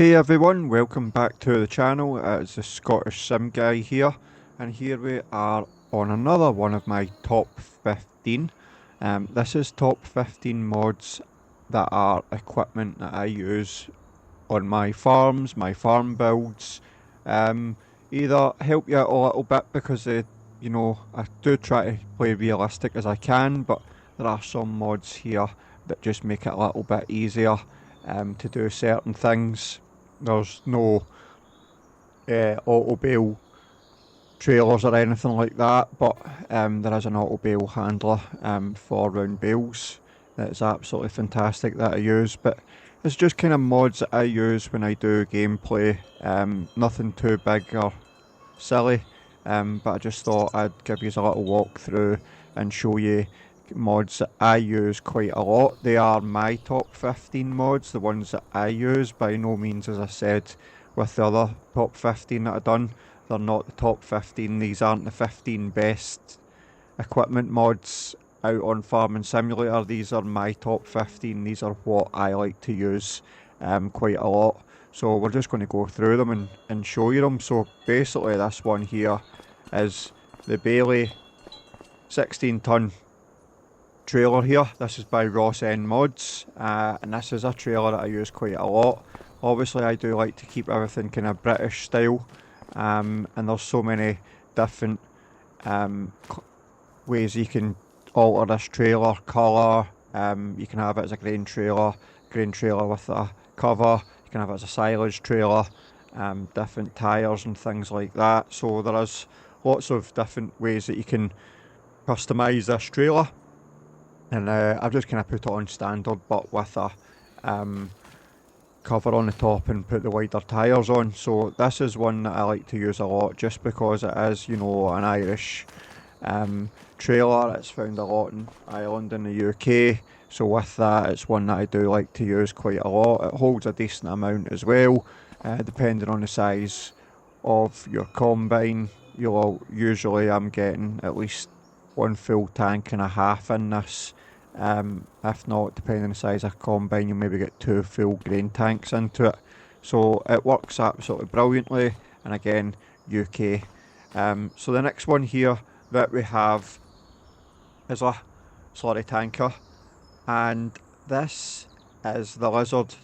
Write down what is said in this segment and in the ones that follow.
Hey everyone, welcome back to the channel. It's the Scottish Sim Guy here, and here we are on another one of my top 15. This is top 15 mods that are equipment that I use on my farms, my farm builds. Either help you out a little bit because I do try to play realistic as I can, but there are some mods here that just make it a little bit easier to do certain things. There's no auto bale trailers or anything like that, but there is an auto bale handler for round bales that is absolutely fantastic that I use. But it's just kind of mods that I use when I do gameplay. Nothing too big or silly, but I just thought I'd give you a little walkthrough and show you mods that I use quite a lot. They are my top 15 mods, the ones that I use. By no means, as I said with the other top 15 that I've done, they're not the top 15. These aren't the 15 best equipment mods out on Farming Simulator. These are my top 15. These are what I like to use quite a lot. So we're just going to go through them and show you them. So basically this one here is the Bale 16 ton trailer here. This is by RossN Mods, and this is a trailer that I use quite a lot. Obviously I do like to keep everything kind of British style, and there's so many different ways you can alter this trailer. Colour, you can have it as a grain trailer with a cover, you can have it as a silage trailer, different tyres and things like that. So there is lots of different ways that you can customise this trailer. And I've just kind of put it on standard, but with a cover on the top and put the wider tyres on. So this is one that I like to use a lot just because it is, you know, an Irish trailer. It's found a lot in Ireland and the UK. So with that, it's one that I do like to use quite a lot. It holds a decent amount as well, depending on the size of your combine. Usually I'm getting at least one full tank and a half in this. If not, depending on the size of combine, you'll maybe get 2 full grain tanks into it. So it works absolutely brilliantly, and again, UK. So the next one here that we have is a slurry tanker, and this is the Lizard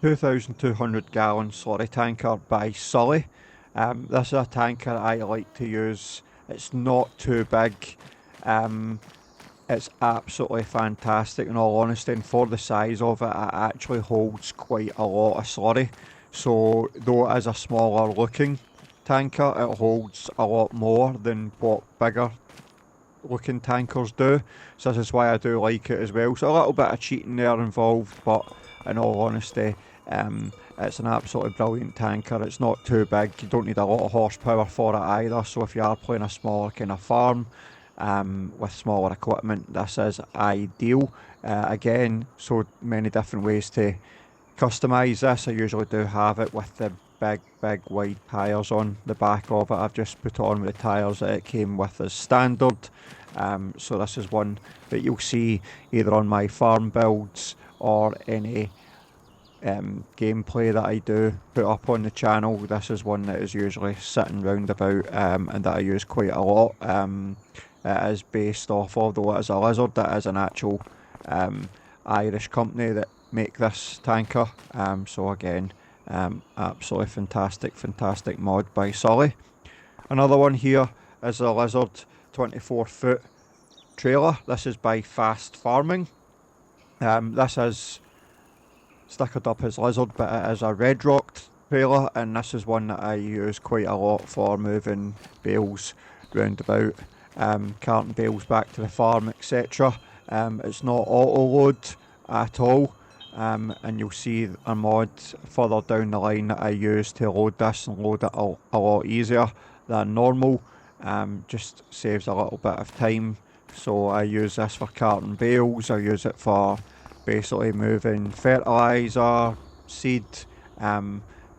2,200 gallon slurry tanker by Sully. This is a tanker I like to use. It's not too big. It's absolutely fantastic in all honesty, and for the size of it, it actually holds quite a lot of slurry. So though it is a smaller looking tanker, it holds a lot more than what bigger looking tankers do. So this is why I do like it as well. So a little bit of cheating there involved, but in all honesty, it's an absolutely brilliant tanker. It's not too big, you don't need a lot of horsepower for it either. So if you are playing a smaller kind of farm with smaller equipment, this is ideal. Again, so many different ways to customise this. I usually do have it with the big wide tyres on the back of it. I've just put it on with the tyres that it came with as standard. So this is one that you'll see either on my farm builds or any gameplay that I do put up on the channel. This is one that is usually sitting round about and that I use quite a lot. It is based off of, though it is a Lizard, that is an actual Irish company that make this tanker. So again, absolutely fantastic mod by Sully. Another one here is a Lizard 24 foot trailer. This is by Fast Farming. This is stickered up as Lizard, but it is a red rocked trailer, and this is one that I use quite a lot for moving bales round about, carting bales back to the farm, etc. It's not auto load at all, and you'll see a mod further down the line that I use to load this and load it a lot easier than normal. Just saves a little bit of time. So I use this for carting bales. I use it for basically moving fertiliser, seed,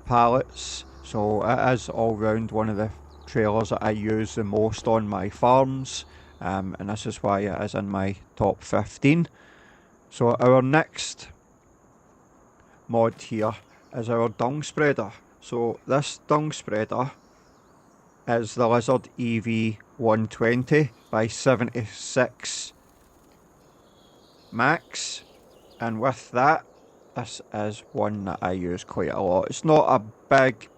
pallets. So it is all round one of the trailers that I use the most on my farms, and this is why it is in my top 15. So our next mod here is our dung spreader. So this dung spreader is the Lizard EV120 by 76 Max, and with that, this is one that I use quite a lot. It's not a big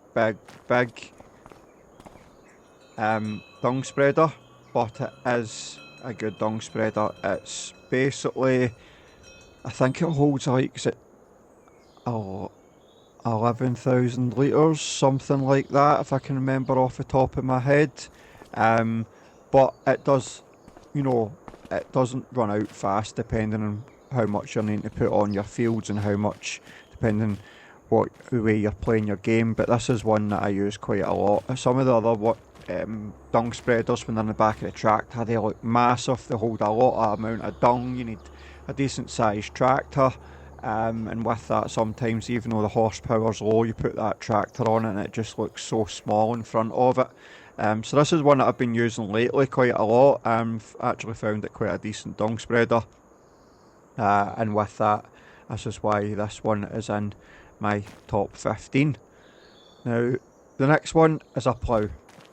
dung spreader, but it is a good dung spreader. It's basically, I think it holds like, is it 11,000 litres, something like that, if I can remember off the top of my head. But it does, you know, it doesn't run out fast depending on how much you're needing to put on your fields and how much, depending what the way you're playing your game. But this is one that I use quite a lot. Some of the other dung spreaders, when they're in the back of the tractor, they look massive, they hold a lot of amount of dung. You need a decent sized tractor, and with that, sometimes even though the horsepower's low, you put that tractor on it and it just looks so small in front of it. So this is one that I've been using lately quite a lot. I've actually found it quite a decent dung spreader, and with that, this is why this one is in my top 15. Now the next one is a plough.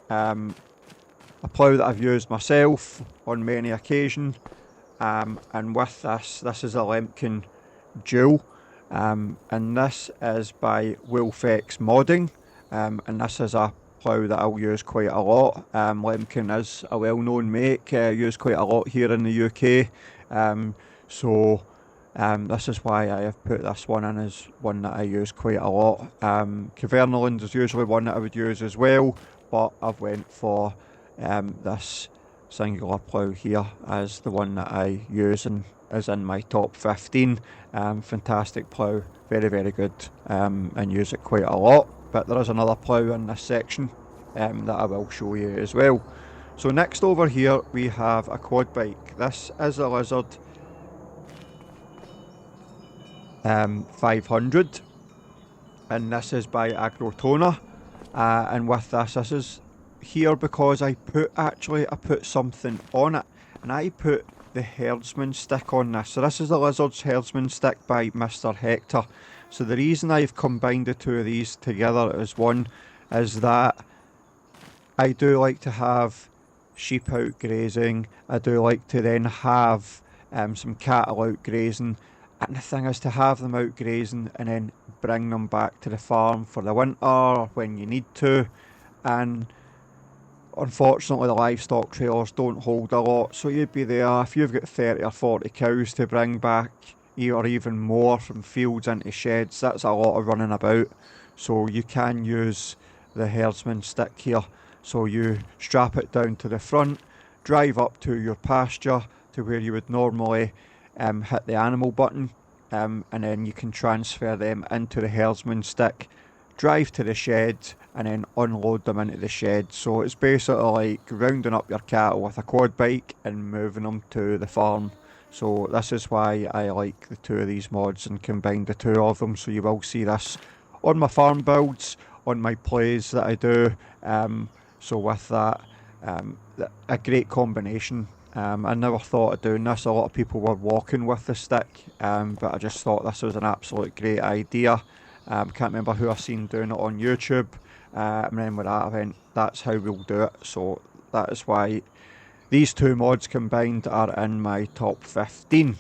A plough that I've used myself on many occasions, and with this is a Lemken Juwel, and this is by Wolfex Modding, and this is a plough that I'll use quite a lot. Lemken is a well-known make, used quite a lot here in the UK, so this is why I have put this one in as one that I use quite a lot. Cavernaland is usually one that I would use as well, but I've went for this singular plough here as the one that I use and is in my top 15. Fantastic plough, very good, and use it quite a lot. But there is another plough in this section that I will show you as well. So next over here we have a quad bike. This is a Lizard 500, and this is by Agro Tonho, and with this is here because I put something on it, and I put the Herdsman stick on this. So this is the Lizard's Herdsman stick by Mr. Hector. So the reason I've combined the two of these together as one is that I do like to have sheep out grazing. I do like to then have some cattle out grazing, and the thing is to have them out grazing and then bring them back to the farm for the winter or when you need to. And unfortunately the livestock trailers don't hold a lot, so you'd be there, if you've got 30 or 40 cows to bring back, or even more, from fields into sheds, that's a lot of running about. So you can use the Herdsman stick here. So you strap it down to the front, drive up to your pasture to where you would normally hit the animal button, and then you can transfer them into the Herdsman stick, drive to the shed and then unload them into the shed. So it's basically like rounding up your cattle with a quad bike and moving them to the farm. So this is why I like the two of these mods and combine the two of them. So you will see this on my farm builds, on my plays that I do. So with that, a great combination. I never thought of doing this. A lot of people were walking with the stick, but I just thought this was an absolute great idea. Can't remember who I've seen doing it on YouTube, and then with that event, that's how we'll do it. So that is why these two mods combined are in my top 15.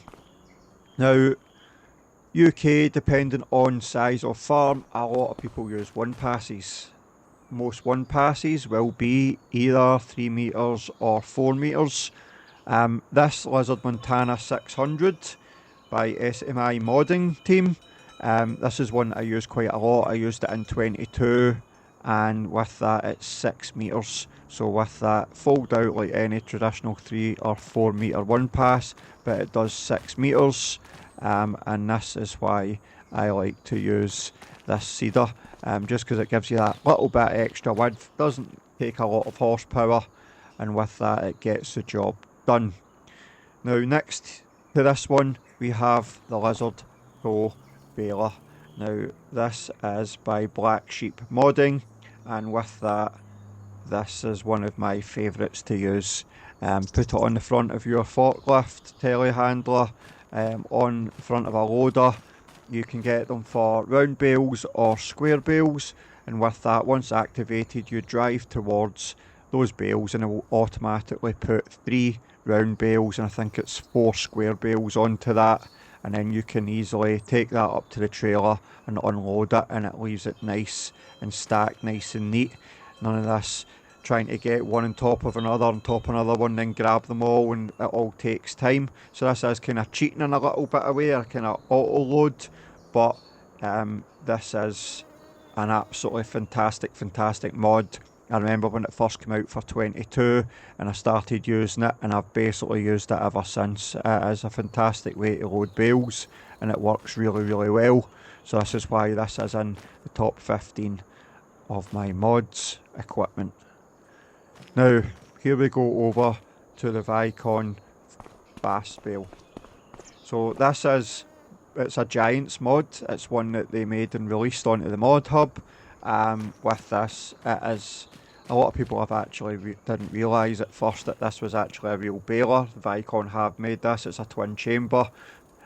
Now, UK, depending on size of farm, a lot of people use one passes. Most one passes will be either 3 metres or 4 metres. This Lizard Montana 600 by SMI modding team. This is one I use quite a lot. I used it in 22, and with that it's 6 metres. So with that, fold out like any traditional 3 or 4 metre one pass, but it does 6 metres, and this is why I like to use this seeder, just because it gives you that little bit extra width, doesn't take a lot of horsepower, and with that it gets the job done. Now next to this one we have the Lizard Pro Bale. Now this is by Blacksheep modding, and with that, this is one of my favourites to use. Put it on the front of your forklift telehandler, on the front of a loader, You can get them for round bales or square bales, and with that, once activated, you drive towards those bales and it will automatically put 3 round bales and I think it's 4 square bales onto that, and then you can easily take that up to the trailer and unload it, and it leaves it nice and stacked nice and neat. None of this trying to get one on top of another on top of another one, then grab them all, and it all takes time. So this is kind of cheating in a little bit of way, or kind of auto load, but this is an absolutely fantastic mod. I remember when it first came out for 22 and I started using it, and I've basically used it ever since. It is a fantastic way to load bales and it works really well. So this is why this is in the top 15 of my mods equipment. Now here we go over to the Vicon Fastbale. So this is, it's a Giants mod. It's one that they made and released onto the mod hub. With this, it is, a lot of people have actually didn't realise at first that this was actually a real baler. Vicon have made this. It's a twin chamber.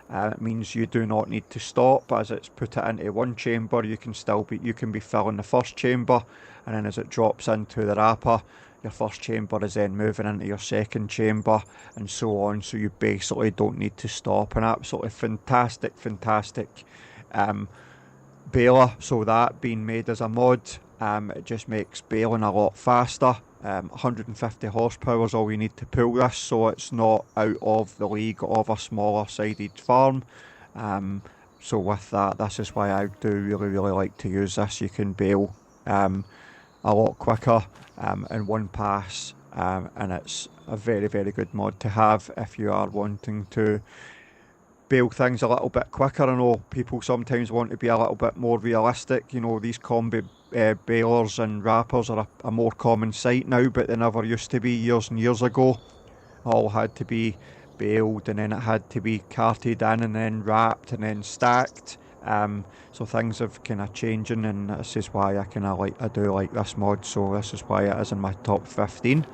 It means you do not need to stop as it's put it into one chamber. You can be filling the first chamber, and then as it drops into the wrapper, your first chamber is then moving into your second chamber, and so on. So you basically don't need to stop. An absolutely fantastic baler. So that being made as a mod, it just makes baling a lot faster. 150 horsepower is all you need to pull this, so it's not out of the league of a smaller sided farm. So with that, this is why I do really like to use this. You can bale a lot quicker in one pass, and it's a very good mod to have if you are wanting to bale things a little bit quicker. I know people sometimes want to be a little bit more realistic. You know, these combi balers and wrappers are a more common sight now, but they never used to be years and years ago. All had to be baled, and then it had to be carted in, and then wrapped, and then stacked. So things have kind of changing, and this is why I do like this mod. So this is why it is in my top 15.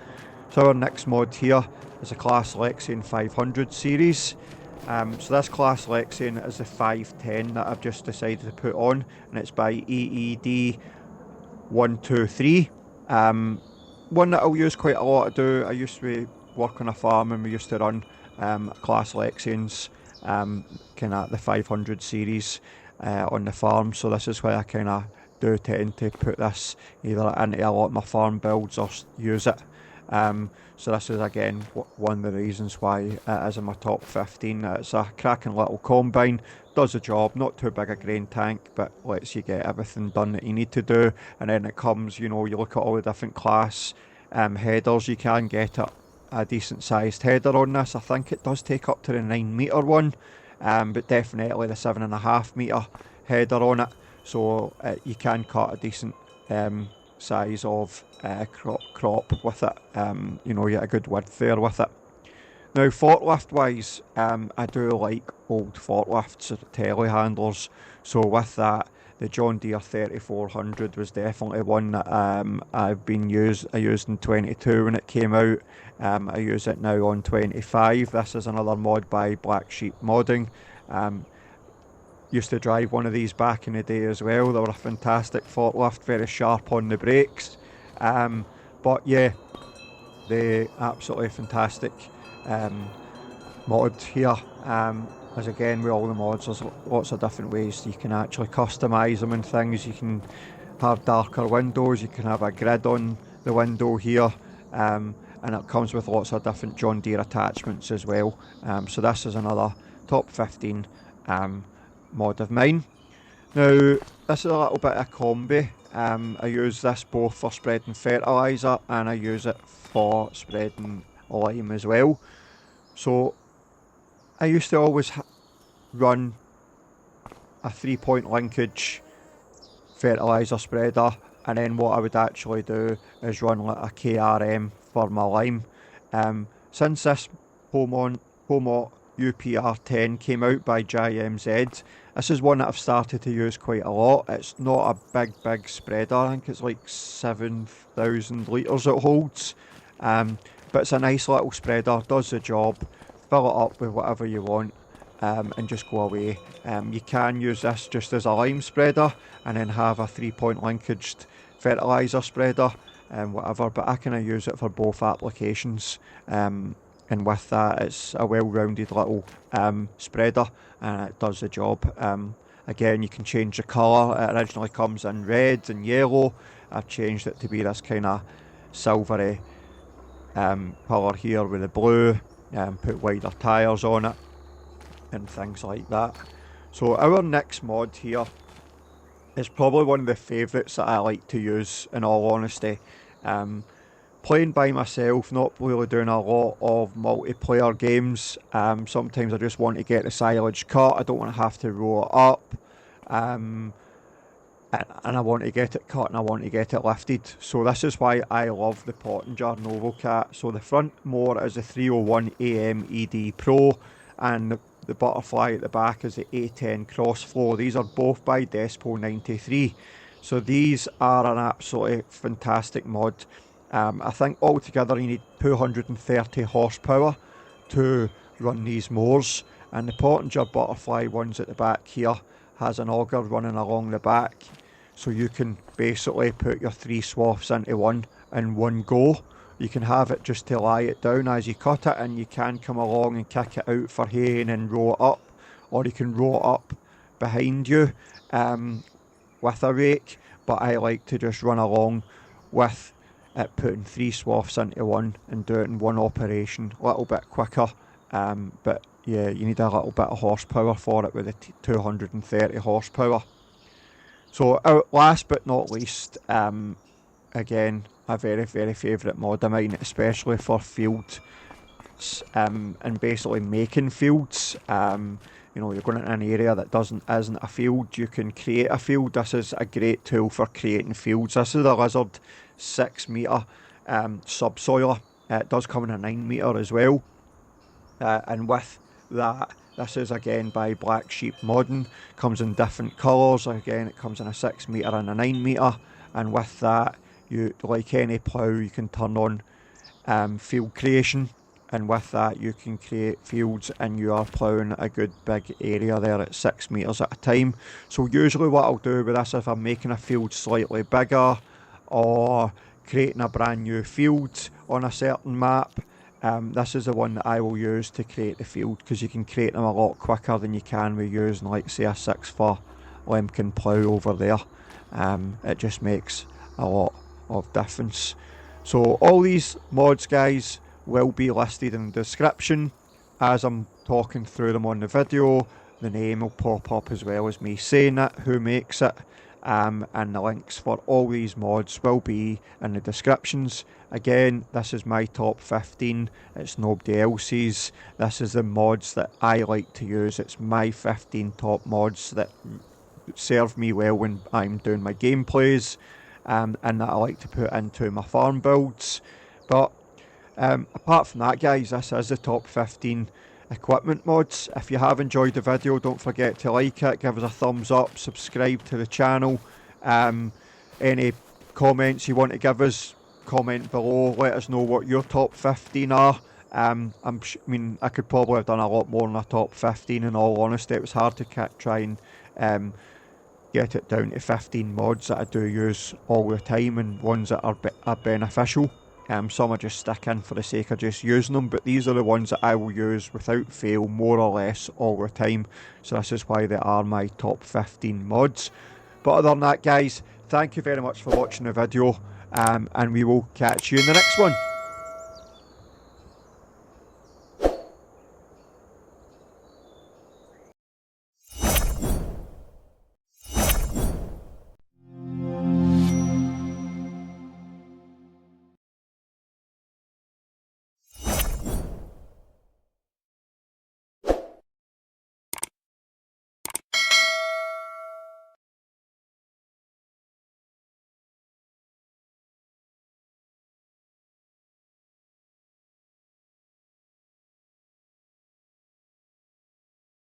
So our next mod here is a class Lexion 500 series. So this class Lexion is the 510 that I've just decided to put on, and it's by EED 123. One that I'll use quite a lot to do. I used to work on a farm and we used to run class Lexions, kind of the 500 series on the farm. So this is why I kind of do tend to put this either into a lot of my farm builds or use it. So this is again one of the reasons why it is in my top 15. It's a cracking little combine, does the job, not too big a grain tank, but lets you get everything done that you need to do. And then it comes, you know, you look at all the different class headers, you can get a decent sized header on this. I think it does take up to the 9 metre one, but definitely the 7.5 metre header on it. So you can cut a decent size of crop with it. You know, you get a good width there with it. Now forklift wise, I do like old forklifts or telehandlers, so with that the John Deere 3400 was definitely one that I used in 22 when it came out. I use it now on 25. This is another mod by Blacksheep modding. Used to drive one of these back in the day as well. They were a fantastic forklift, very sharp on the brakes. But yeah, the absolutely fantastic mod here. As again with all the mods, there's lots of different ways you can actually customise them and things. You can have darker windows, you can have a grid on the window here, and it comes with lots of different John Deere attachments as well. So this is another top 15 mod of mine. Now this is a little bit of a combi. I use this both for spreading fertiliser and I use it for spreading lime as well. So I used to always run a 3-point linkage fertiliser spreader, and then what I would actually do is run like a KRM for my lime. Since this Pomot UPR 10 came out by JMZ, this is one that I've started to use quite a lot. It's not a big spreader. I think it's like 7,000 litres it holds, but it's a nice little spreader, does the job. Fill it up with whatever you want, and just go away. You can use this just as a lime spreader and then have a 3-point linkaged fertiliser spreader and whatever, but I kind of use it for both applications. And with that, it's a well-rounded little spreader, and it does the job. Again, you can change the colour. It originally comes in red and yellow. I've changed it to be this kind of silvery colour here with the blue. Put wider tyres on it and things like that. So our next mod here is probably one of the favourites that I like to use, in all honesty. Playing by myself, not really doing a lot of multiplayer games. Sometimes I just want to get the silage cut. I don't want to have to row it up. And I want to get it cut and I want to get it lifted. So this is why I love the Pottinger Novacat. So the front mower is the 301 AM ED Pro, and the butterfly at the back is the A10 Crossflow. These are both by Despo 93. So these are an absolutely fantastic mod. I think altogether you need 230 horsepower to run these mowers, and the Pottinger butterfly ones at the back here has an auger running along the back, so you can basically put your 3 swaths into one in one go. You can have it just to lie it down as you cut it, and you can come along and kick it out for hay and then row it up, or you can row it up behind you with a rake, but I like to just run along with it putting 3 swaths into one and do it in one operation, a little bit quicker, but yeah, you need a little bit of horsepower for it with the 230 horsepower. So last but not least, again, a very favourite mod of mine, especially for fields and basically making fields. You know, you're going in an area that isn't a field, you can create a field. This is a great tool for creating fields. This is the Lizard 6 metre subsoiler. It does come in a 9 metre as well, and with that, this is again by Blacksheep Modding. Comes in different colours. Again, it comes in a 6 metre and a 9 metre, and with that, you, like any plough, you can turn on field creation, and with that you can create fields, and you are ploughing a good big area there at 6 metres at a time. So usually what I'll do with this, if I'm making a field slightly bigger or creating a brand new field on a certain map, this is the one that I will use to create the field, because you can create them a lot quicker than you can with using, like, say, a 6 Lemken plough over there. It just makes a lot of difference. So all these mods, guys, will be listed in the description as I'm talking through them on the video. The name will pop up as well as me saying it, who makes it, and the links for all these mods will be in the descriptions. Again, this is my top 15, it's nobody else's. This is the mods that I like to use. It's my 15 top mods that serve me well when I'm doing my gameplays, and that I like to put into my farm builds. But apart from that, guys, this is the top 15 equipment mods. If you have enjoyed the video, don't forget to like it, give us a thumbs up, subscribe to the channel. Any comments you want to give us, comment below, let us know what your top 15 are. I mean, I could probably have done a lot more than a top 15, in all honesty. It was hard to try and get it down to 15 mods that I do use all the time, and ones that are beneficial. Some I just stick in for the sake of just using them, but these are the ones that I will use without fail, more or less, all the time. So this is why they are my top 15 mods. But other than that, guys, thank you very much for watching the video, and we will catch you in the next one.